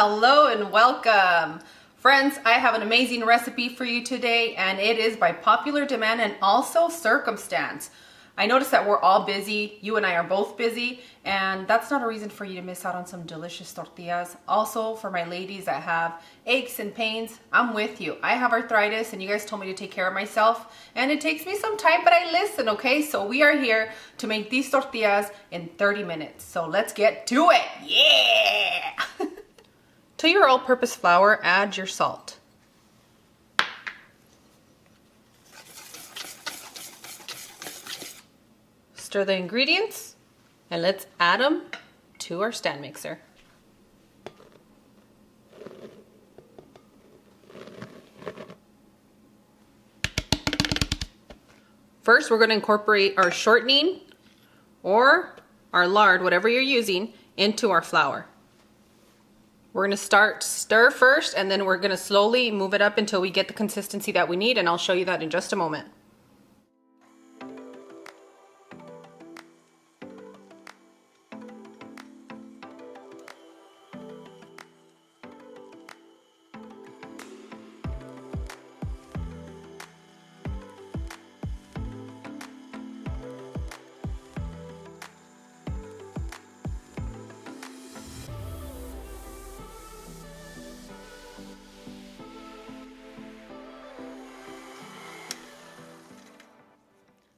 Hello and welcome. Friends, I have an amazing recipe for you today, and it is by popular demand and also circumstance. I noticed that we're all busy. You and I are both busy, and that's not a reason for you to miss out on some delicious tortillas. Also, for my ladies that have aches and pains, I'm with you. I have arthritis, and you guys told me to take care of myself, and it takes me some time, but I listen, okay? So we are here to make these tortillas in 30 minutes. So let's get to it. Yeah! To your all-purpose flour, add your salt. Stir the ingredients, and let's add them to our stand mixer. First, we're going to incorporate our shortening or our lard, whatever you're using, into our flour. We're going to stir first, and then we're going to slowly move it up until we get the consistency that we need, and I'll show you that in just a moment.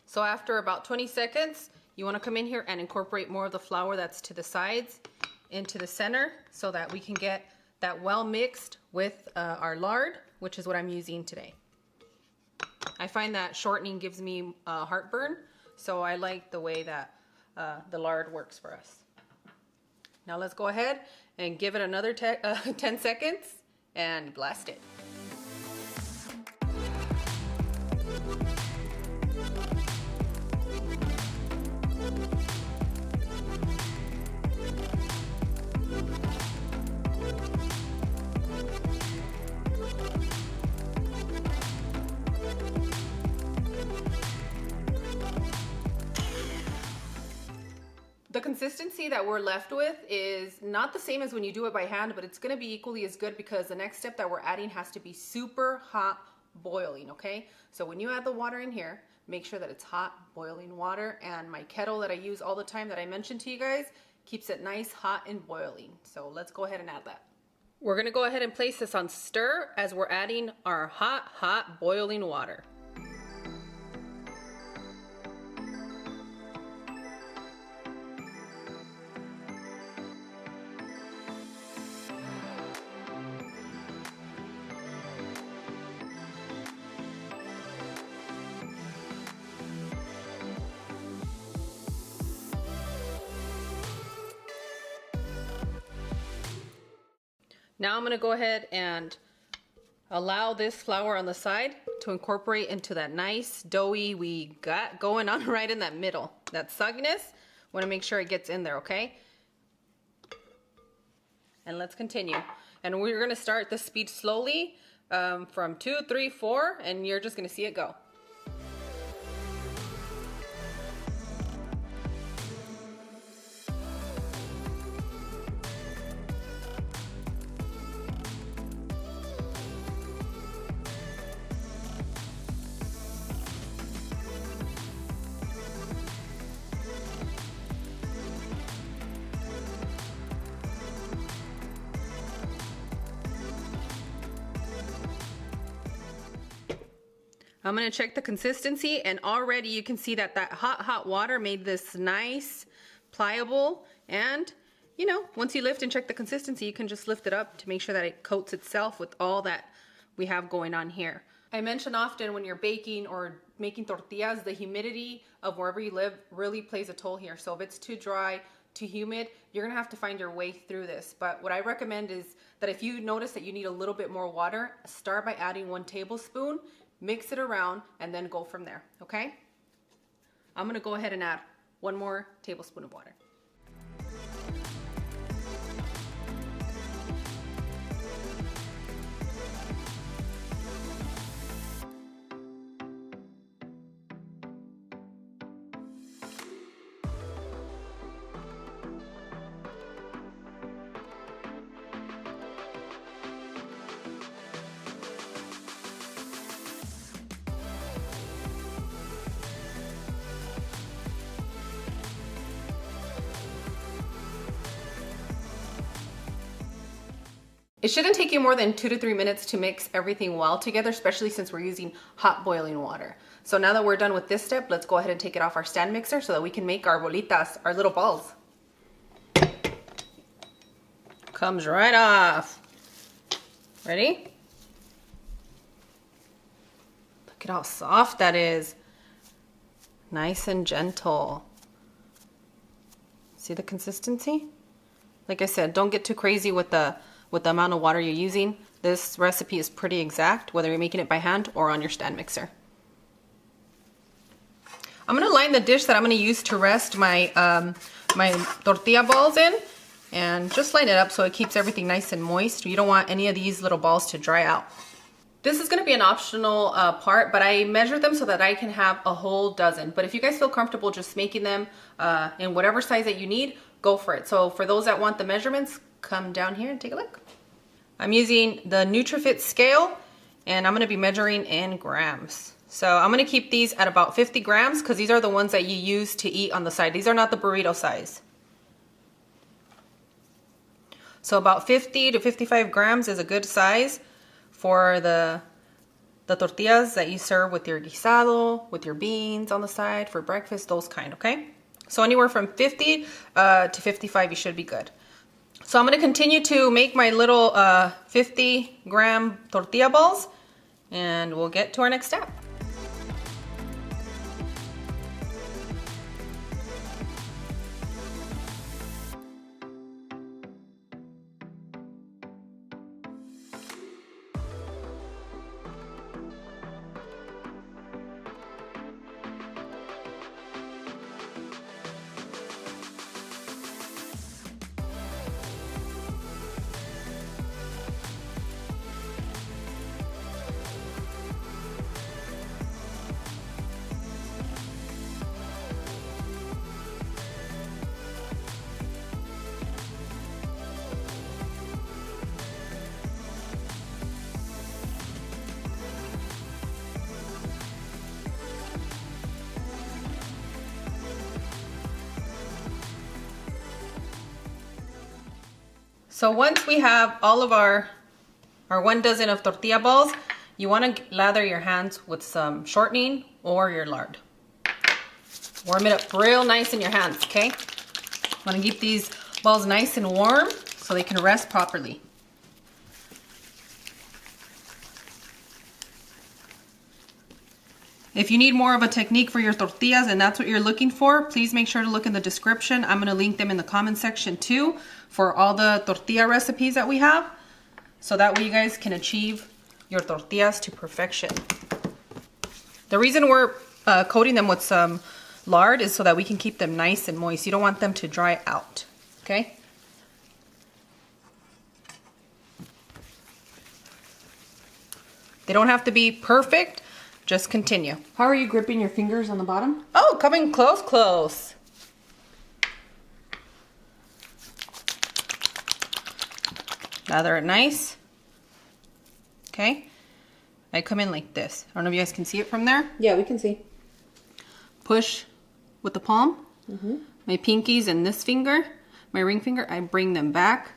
So after about 20 seconds, you want to come in here and incorporate more of the flour that's to the sides into the center so that we can get that well mixed with our lard, which is what I'm using today. I find that shortening gives me heartburn, so I like the way that the lard works for us. Now let's go ahead and give it another 10 seconds and blast it. The consistency that we're left with is not the same as when you do it by hand, but it's going to be equally as good because the next step that we're adding has to be super hot boiling, okay? So when you add the water in here, make sure that it's hot boiling water, and my kettle that I use all the time that I mentioned to you guys keeps it nice, hot, and boiling. So let's go ahead and add that. We're going to go ahead and place this on stir as we're adding our hot boiling water. Now I'm going to go ahead and allow this flour on the side to incorporate into that nice doughy we got going on right in that middle. That sogginess, want to make sure it gets in there, okay? And let's continue. And we're going to start the speed slowly from 2, 3, 4, and you're just going to see it go. I'm going to check the consistency, and already you can see that hot water made this nice, pliable, and you know, once you lift and check the consistency, you can just lift it up to make sure that it coats itself with all that we have going on here. I mention often when you're baking or making tortillas, the humidity of wherever you live really plays a toll here. So if it's too dry, too humid, you're gonna have to find your way through this. But what I recommend is that if you notice that you need a little bit more water, start by adding 1 tablespoon, mix it around, and then go from there, okay? I'm gonna go ahead and add 1 more tablespoon of water. It shouldn't take you more than 2 to 3 minutes to mix everything well together, especially since we're using hot boiling water. So now that we're done with this step, let's go ahead and take it off our stand mixer so that we can make our bolitas, our little balls. Comes right off. Ready? Look at how soft that is. Nice and gentle. See the consistency? Like I said, don't get too crazy with the amount of water you're using. This recipe is pretty exact, whether you're making it by hand or on your stand mixer. I'm gonna line the dish that I'm gonna use to rest my my tortilla balls in, and just line it up so it keeps everything nice and moist. You don't want any of these little balls to dry out. This is gonna be an optional part, but I measured them so that I can have a whole dozen. But if you guys feel comfortable just making them in whatever size that you need, go for it. So for those that want the measurements, come down here and take a look. I'm using the NutriFit scale, and I'm gonna be measuring in grams. So I'm gonna keep these at about 50 grams because these are the ones that you use to eat on the side. These are not the burrito size. So about 50 to 55 grams is a good size for the tortillas that you serve with your guisado, with your beans on the side for breakfast, those kind, okay? So anywhere from 50 to 55, you should be good. So I'm gonna continue to make my little 50-gram tortilla balls, and we'll get to our next step. So once we have all of our 1 dozen of tortilla balls, you want to lather your hands with some shortening or your lard. Warm it up real nice in your hands, okay? Want to keep these balls nice and warm so they can rest properly. If you need more of a technique for your tortillas and that's what you're looking for, please make sure to look in the description. I'm going to link them in the comment section too for all the tortilla recipes that we have, so that way you guys can achieve your tortillas to perfection. The reason we're coating them with some lard is so that we can keep them nice and moist. You don't want them to dry out, okay? They don't have to be perfect. Just continue. How are you gripping your fingers on the bottom? Oh, coming close, close. Lather it nice. Okay. I come in like this. I don't know if you guys can see it from there. Yeah, we can see. Push with the palm. My pinkies and this finger, my ring finger, I bring them back.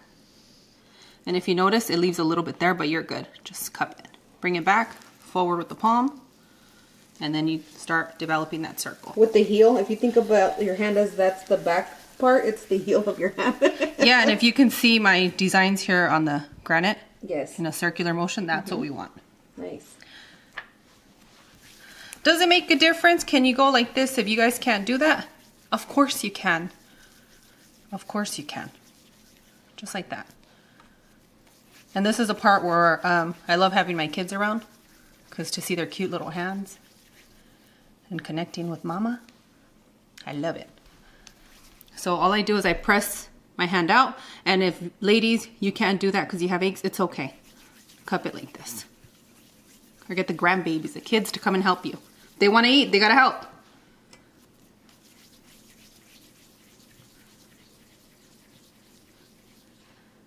And if you notice, it leaves a little bit there, but you're good. Just cup it. Bring it back, forward with the palm. And then you start developing that circle. With the heel, if you think about your hand as that's the back part, it's the heel of your hand. Yeah, and if you can see my designs here on the granite, yes, in a circular motion, that's what we want. Nice. Does it make a difference? Can you go like this if you guys can't do that? Of course you can. Of course you can. Just like that. And this is a part where I love having my kids around, because to see their cute little hands and connecting with mama, I love it. So all I do is I press my hand out, and if ladies, you can't do that because you have aches, it's okay. Cup it like this. Or get the grandbabies, the kids to come and help you. They want to eat, they gotta help.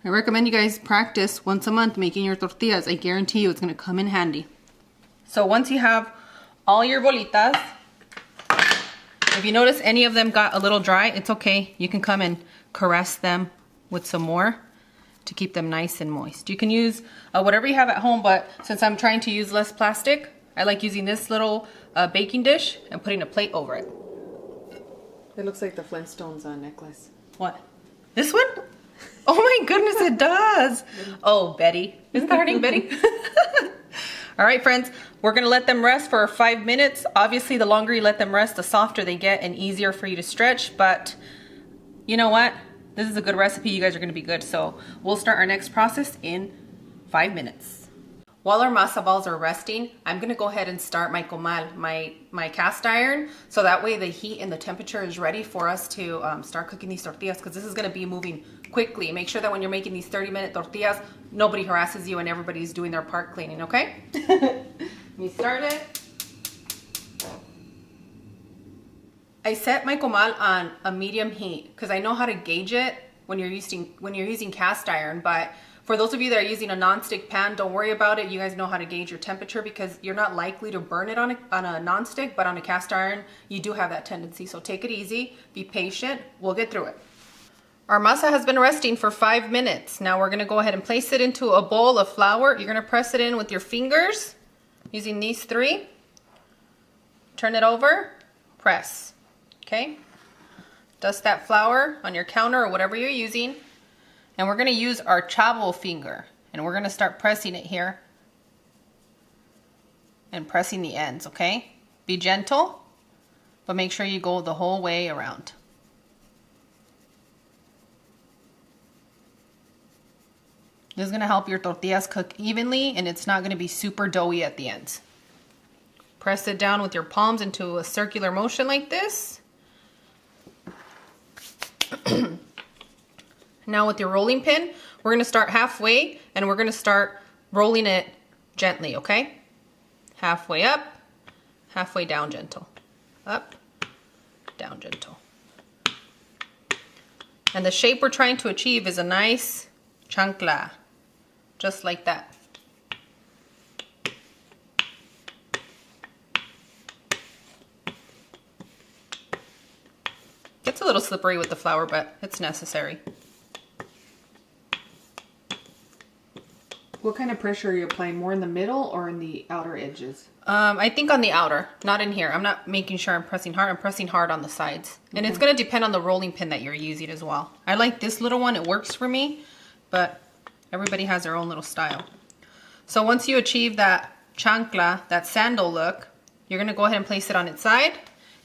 I recommend you guys practice once a month making your tortillas. I guarantee you it's gonna come in handy. So once you have all your bolitas, if you notice any of them got a little dry, it's okay. You can come and caress them with some more to keep them nice and moist. You can use whatever you have at home, but since I'm trying to use less plastic, I like using this little baking dish and putting a plate over it. It looks like the Flintstones necklace. What? This one? Oh my goodness, it does. Oh, Betty. Isn't that her name, Betty? All right, friends, we're gonna let them rest for 5 minutes. Obviously, the longer you let them rest, the softer they get and easier for you to stretch, but you know what? This is a good recipe. You guys are gonna be good. So we'll start our next process in 5 minutes. While our masa balls are resting, I'm gonna go ahead and start my comal, my cast iron, so that way the heat and the temperature is ready for us to start cooking these tortillas, because this is gonna be moving quickly. Make sure that when you're making these 30-minute tortillas, nobody harasses you and everybody's doing their part cleaning, okay? Let me start it. I set my comal on a medium heat because I know how to gauge it when you're using cast iron, but for those of you that are using a non-stick pan, don't worry about it. You guys know how to gauge your temperature because you're not likely to burn it on a non-stick, but on a cast iron, you do have that tendency. So take it easy, be patient, we'll get through it. Our masa has been resting for 5 minutes. Now we're gonna go ahead and place it into a bowl of flour. You're gonna press it in with your fingers using these 3. Turn it over, press, okay? Dust that flour on your counter or whatever you're using. And we're gonna use our chavo finger and we're gonna start pressing it here and pressing the ends, okay? Be gentle, but make sure you go the whole way around. This is gonna help your tortillas cook evenly and it's not gonna be super doughy at the ends. Press it down with your palms into a circular motion like this. Now with your rolling pin, we're gonna start halfway and we're gonna start rolling it gently, okay? Halfway up, halfway down gentle. Up, down gentle. And the shape we're trying to achieve is a nice chancla, just like that. Gets a little slippery with the flour, but it's necessary. What kind of pressure are you applying? More in the middle or in the outer edges? I think on the outer, not in here. I'm not making sure I'm pressing hard. I'm pressing hard on the sides. And it's going to depend on the rolling pin that you're using as well. I like this little one. It works for me, but everybody has their own little style. So once you achieve that chancla, that sandal look, you're going to go ahead and place it on its side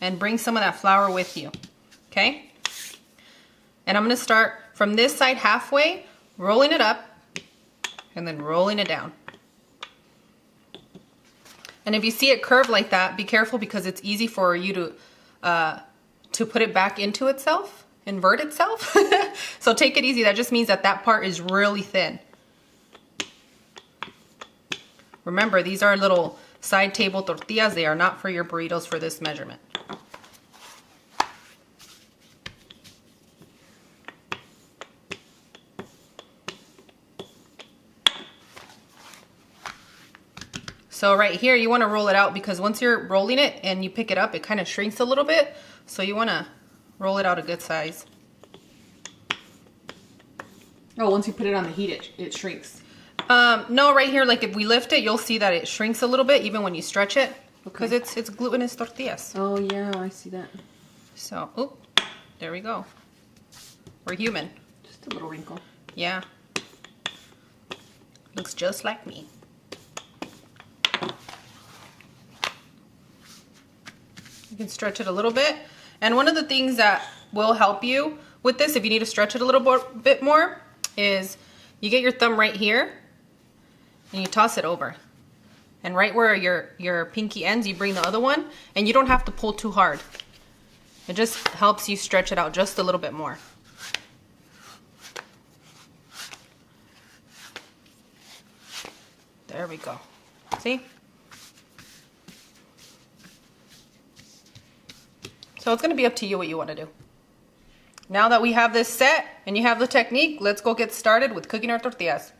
and bring some of that flour with you. Okay? And I'm going to start from this side halfway, rolling it up, and then rolling it down. And if you see it curve like that, be careful because it's easy for you to put it back into itself, invert itself. So take it easy. That just means that that part is really thin. Remember, these are little side table tortillas. They are not for your burritos for this measurement. So right here, you want to roll it out because once you're rolling it and you pick it up, it kind of shrinks a little bit. So you want to roll it out a good size. Oh, once you put it on the heat, it shrinks. No, right here, like if we lift it, you'll see that it shrinks a little bit even when you stretch it because it's glutinous tortillas. Oh yeah, I see that. So, oop, there we go. We're human. Just a little wrinkle. Yeah. Looks just like me. You can stretch it a little bit. And one of the things that will help you with this, if you need to stretch it a little bit more, is you get your thumb right here and you toss it over. And right where your pinky ends, you bring the other one, and you don't have to pull too hard. It just helps you stretch it out just a little bit more. There we go. See? So it's going to be up to you what you want to do. Now that we have this set and you have the technique, let's go get started with cooking our tortillas.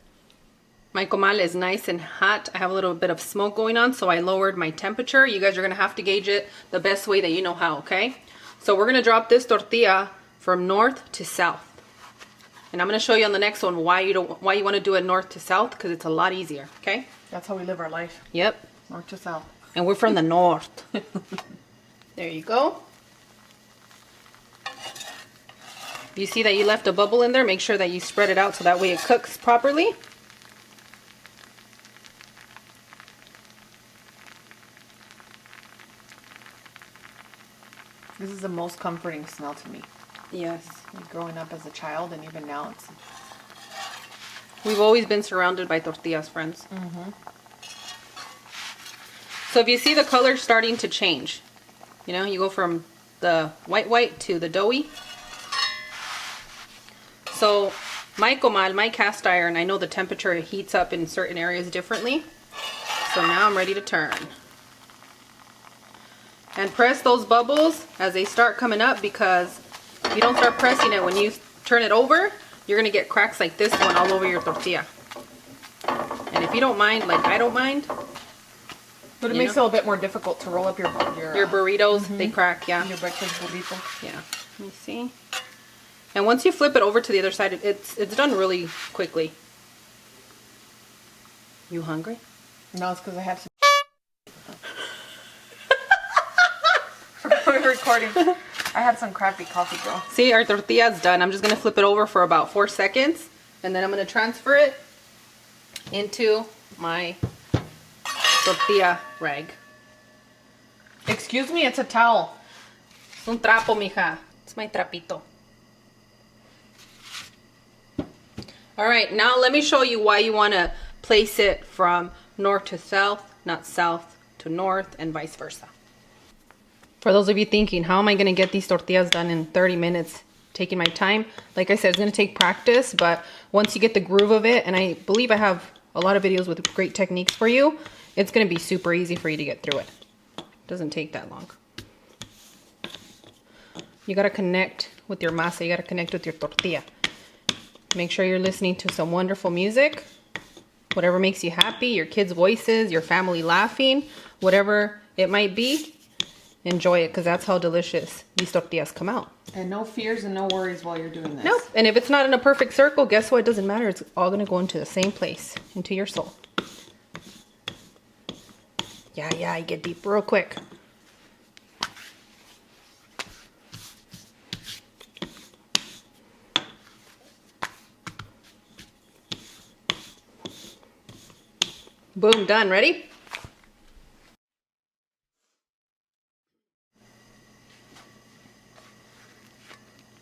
My comal is nice and hot. I have a little bit of smoke going on, so I lowered my temperature. You guys are going to have to gauge it the best way that you know how, okay? So we're going to drop this tortilla from north to south. And I'm going to show you on the next one why you want to do it north to south, because it's a lot easier, okay? That's how we live our life. Yep. North to south. And we're from the north. There you go. You see that you left a bubble in there? Make sure that you spread it out so that way it cooks properly. This is the most comforting smell to me. Yes. Like growing up as a child, and even now it's... We've always been surrounded by tortillas, friends. So if you see the color starting to change, you know, you go from the white to the doughy. So my comal, my cast iron, I know the temperature heats up in certain areas differently. So now I'm ready to turn. And press those bubbles as they start coming up, because if you don't start pressing it when you turn it over, you're going to get cracks like this one all over your tortilla. And if you don't mind, like I don't mind. But it makes it a little bit more difficult to roll up your burritos, they crack, yeah. Your breakfast burrito. Yeah, let me see. And once you flip it over to the other side, it's done really quickly. You hungry? No, it's because I have some... We're recording. I had some crappy coffee, girl. See, our tortilla's done. I'm just going to flip it over for about 4 seconds. And then I'm going to transfer it into my tortilla rag. Excuse me, it's a towel. Es un trapo, mija. It's my trapito. Alright, now let me show you why you want to place it from north to south, not south to north, and vice versa. For those of you thinking, how am I going to get these tortillas done in 30 minutes? Taking my time. Like I said, it's going to take practice, but once you get the groove of it, and I believe I have a lot of videos with great techniques for you, it's going to be super easy for you to get through it. It doesn't take that long. You got to connect with your masa. You got to connect with your tortilla. Make sure you're listening to some wonderful music. Whatever makes you happy, your kids' voices, your family laughing, whatever it might be, enjoy it, because that's how delicious these tortillas come out. And no fears and no worries while you're doing this. Nope. And if it's not in a perfect circle, guess what? It doesn't matter. It's all going to go into the same place, into your soul. Yeah, you get deep real quick. Boom, done. Ready?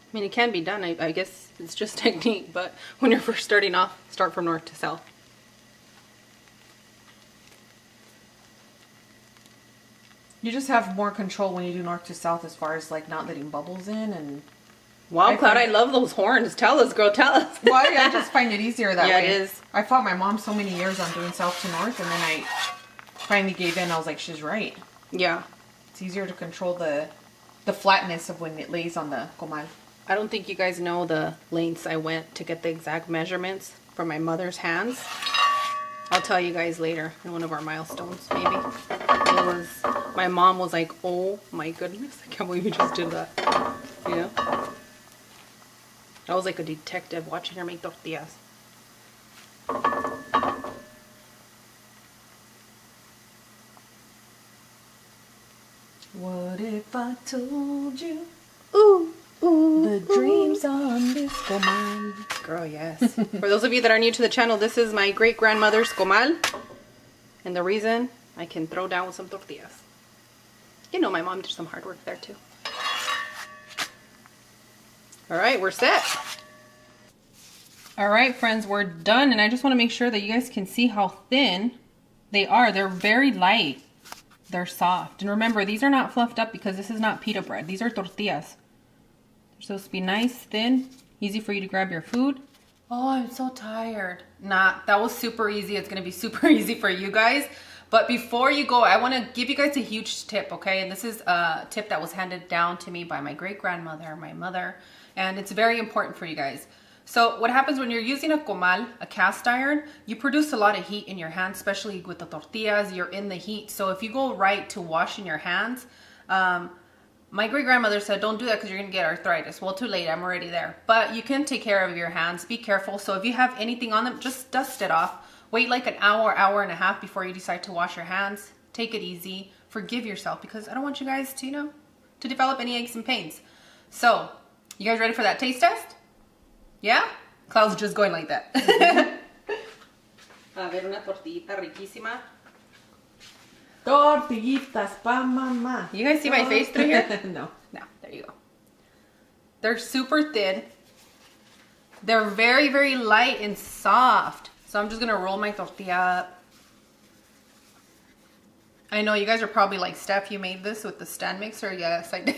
I mean, it can be done. I guess it's just technique, but when you're first starting off, start from north to south. You just have more control when you do north to south, as far as like not letting bubbles in. And wow, Cloud, I love those horns. Tell us, girl, tell us. Well, I just find it easier that way. Yeah, it is. I fought my mom so many years on doing south to north, and then I finally gave in. I was like, she's right. Yeah. It's easier to control the flatness of when it lays on the comal. I don't think you guys know the lengths I went to get the exact measurements from my mother's hands. I'll tell you guys later in one of our milestones, maybe. It was, my mom was like, oh my goodness, I can't believe you just did that. You know? I was like a detective watching her make tortillas. What if I told you? Ooh. The dreams on this comal. Girl, yes. For those of you that are new to the channel, this is my great-grandmother's comal. And the reason I can throw down with some tortillas. You know, my mom did some hard work there too. All right, we're set. All right, friends, we're done. And I just want to make sure that you guys can see how thin they are. They're very light. They're soft. And remember, these are not fluffed up because this is not pita bread. These are tortillas. They're supposed to be nice, thin, easy for you to grab your food. Oh, I'm so tired. Nah, that was super easy. It's going to be super easy for you guys. But before you go, I want to give you guys a huge tip, okay? And this is a tip that was handed down to me by my great-grandmother, my mother. And it's very important for you guys. So what happens when you're using a comal, a cast iron, you produce a lot of heat in your hands, especially with the tortillas. You're in the heat. So if you go right to washing your hands, My great-grandmother said, don't do that because you're going to get arthritis. Well, too late. I'm already there. But you can take care of your hands. Be careful. So if you have anything on them, just dust it off. Wait like an hour, hour and a half before you decide to wash your hands. Take it easy. Forgive yourself because I don't want you guys to, to develop any aches and pains. So, you guys ready for that taste test? Yeah? Cloud's just going like that. A ver, una tortillita riquísima. Tortillitas pa mamá. You guys see my face through here? No. No, there you go. They're super thin. They're very, very light and soft. So I'm just going to roll my tortilla up. I know you guys are probably like, Steph, you made this with the stand mixer? Yes, I did.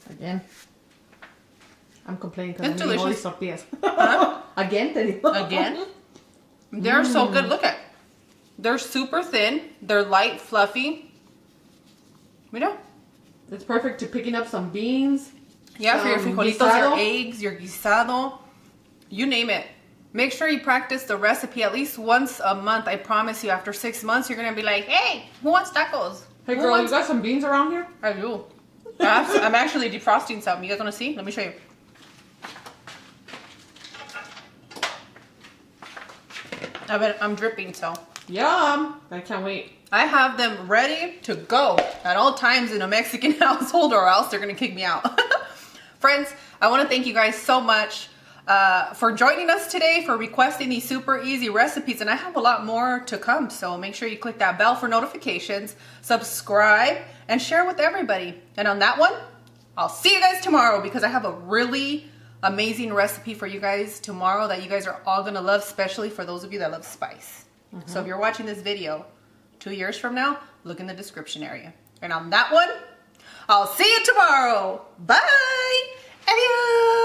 Again. I'm complaining because It's I'm eating all these delicious. tortillas. Huh? Again, te digo. Again? They're so good. Look at. They're super thin. They're light, fluffy. Mira. It's perfect to picking up some beans. Yeah, for your frijolitos, guisado. your eggs, your guisado. You name it. Make sure you practice the recipe at least once a month. I promise you, after 6 months, you're going to be like, hey, who wants tacos? Hey Who girl, wants... you got some beans around here? I do. I'm actually defrosting some. You guys want to see? Let me show you. I'm dripping, so. Yum. I can't wait. I have them ready to go at all times in a Mexican household or else they're going to kick me out. Friends, I want to thank you guys so much for joining us today, for requesting these super easy recipes. And I have a lot more to come. So make sure you click that bell for notifications, subscribe, and share with everybody. And on that one, I'll see you guys tomorrow because I have a really amazing recipe for you guys tomorrow that you guys are all going to love, especially for those of you that love spice. So if you're watching this video 2 years from now, look in the description area. And on that one, I'll see you tomorrow. Bye. Adios.